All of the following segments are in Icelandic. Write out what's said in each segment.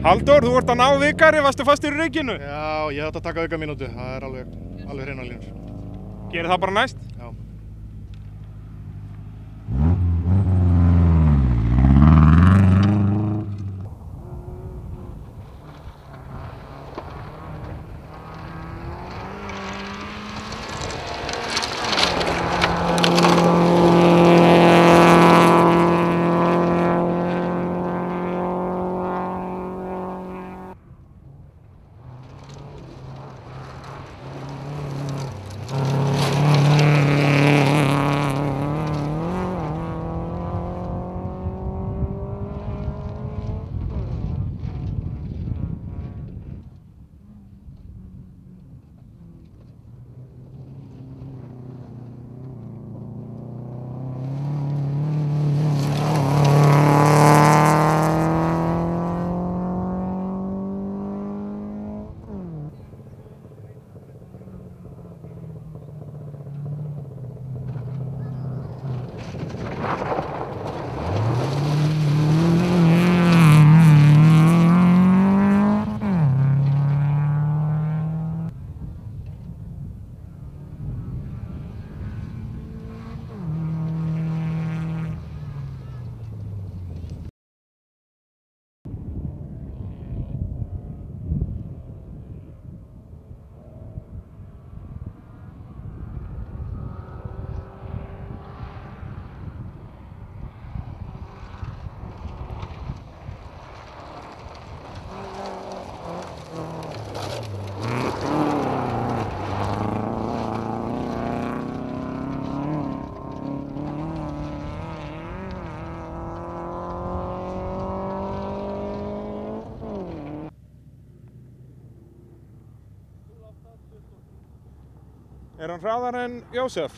Halldór, þú ert að ná vikari, varstu fastur í reikinu? Já, ég ætti að taka auka mínútu, það er alveg hreinar línur. Gerir það bara næst? Já. Er hann hraðar en Jósef?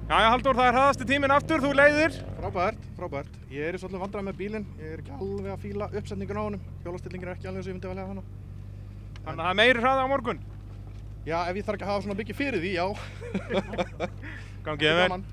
Jæja Halldór, það er hraðasti tíminn aftur, þú leiðir. Frábært. Ég er í svolítið vandræði með bílinn, ég er ekki alveg að fíla uppsetningun á honum. Hjólastillingin er ekki alveg eins og ég myndi velja hana. Þannig að það er meiri hraði á morgun? Já, ef ég þarf ekki að hafa svona mikið fyrir því, já. Gangið vel.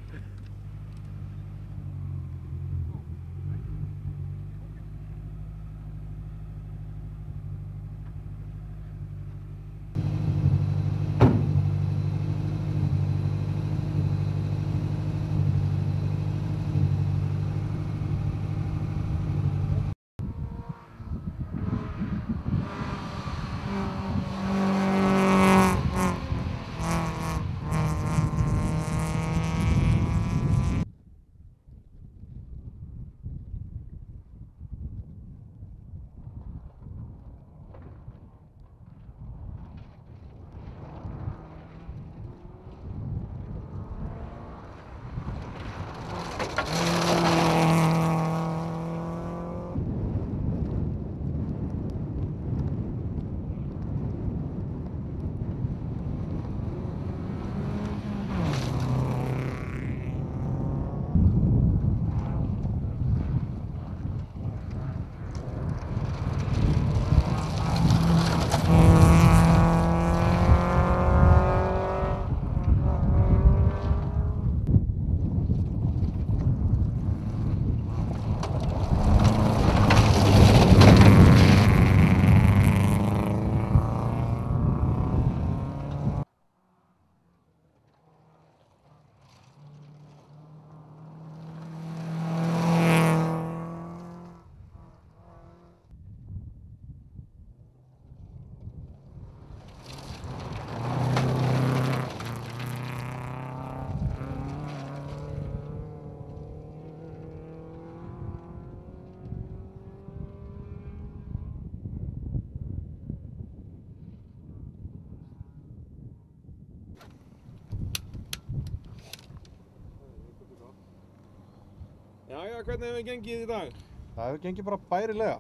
Jæja, hvernig hefur gengið í dag? Það hefur gengið bara bærilega.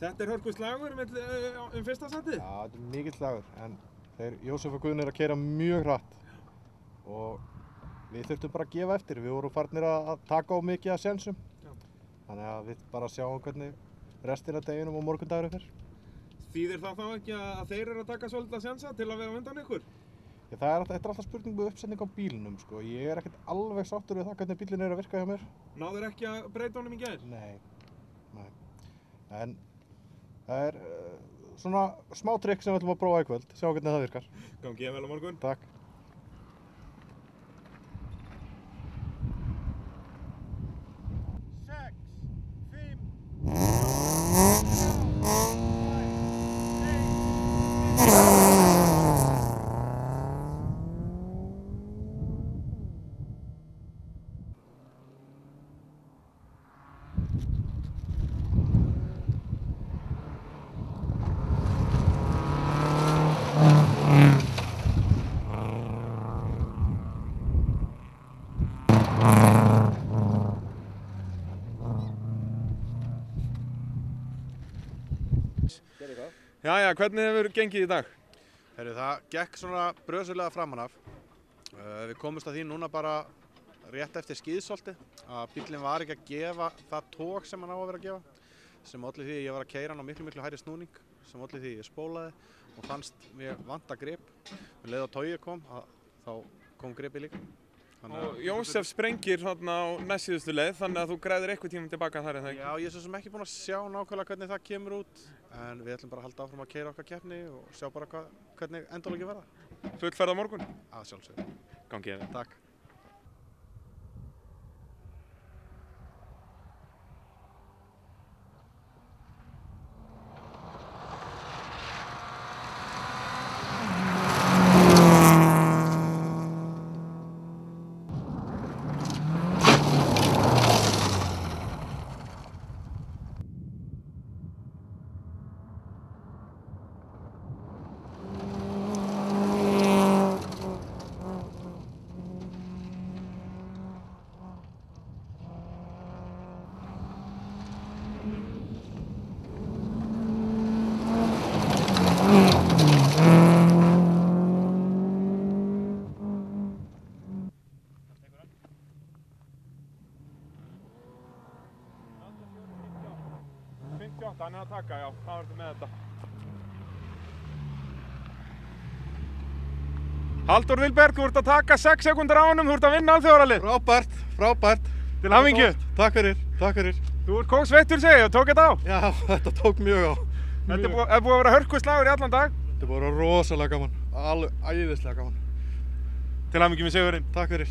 Þetta er hörku slagur fyrsta sætið? Já, þetta er mikill slagur, en Jósef og Guðni eru að keyra mjög hratt og við þurftum bara að gefa eftir. Við vorum farnir að taka á mikið af sénsum. Þannig að við bara sjáum hvernig restin af deginum og morgundagurinn fer. Þýðir það þá ekki að þeir eru að taka svolítið að sénsa til að vera á undan ykkur? Þetta er alltaf spurning með uppsetning á bílnum, sko. Ég er ekkert alveg sáttur við það hvernig bílinn er að virka hjá mér. Náður ekki að breyta honum í gær? Nei. En það er svona smá trikk sem við ætlum að prófa í kvöld. Sjá hvernig það virkar. Gangi vel á morgun. Takk. Jæja, hvernig hefur gengið í dag? Heyrðu, það gekk svona brösulega framan af. Við komumst að því núna bara rétt eftir skíðsholti að bíllinn var ekki að gefa það tók sem hann á að vera að gefa, sem olli því að ég var að keyra hann á miklu hærri snúning, sem olli því að ég spólaði og fannst mér vanta grip. Um leið og togið kom, þá kom gripið líka. Og Jósef sprengir hérna á næstsíðustu leið, þannig að þú græðir eitthvað tíma tilbaka þar, er það ekki? Já, ég er svo sem ekki búinn að sjá nákvæmlega hvernig það kemur út, en við ætlum bara að halda áfram að keyra okkar keppni og sjá bara hvernig endalókin verða. Fullferð á morgun? Að sjálfsögðu. Gangi vel. Takk. Hann er að taka, já, þá ertu með þetta. Halldór Vilberg, þú ert að taka 6 sekúndur á honum, þú ert að vinna alþjóðarallið. Frábært. Til hamingju. Takk fyrir. Þú ert kóngsveittur, segi ég, og tók þetta á. Já, þetta tók mjög á. Þetta er búið að vera hörkuslagur í allan dag. Þetta er búið að vera rosalega gaman, alveg æðislega gaman. Til hamingju með sigurinn. Takk fyrir.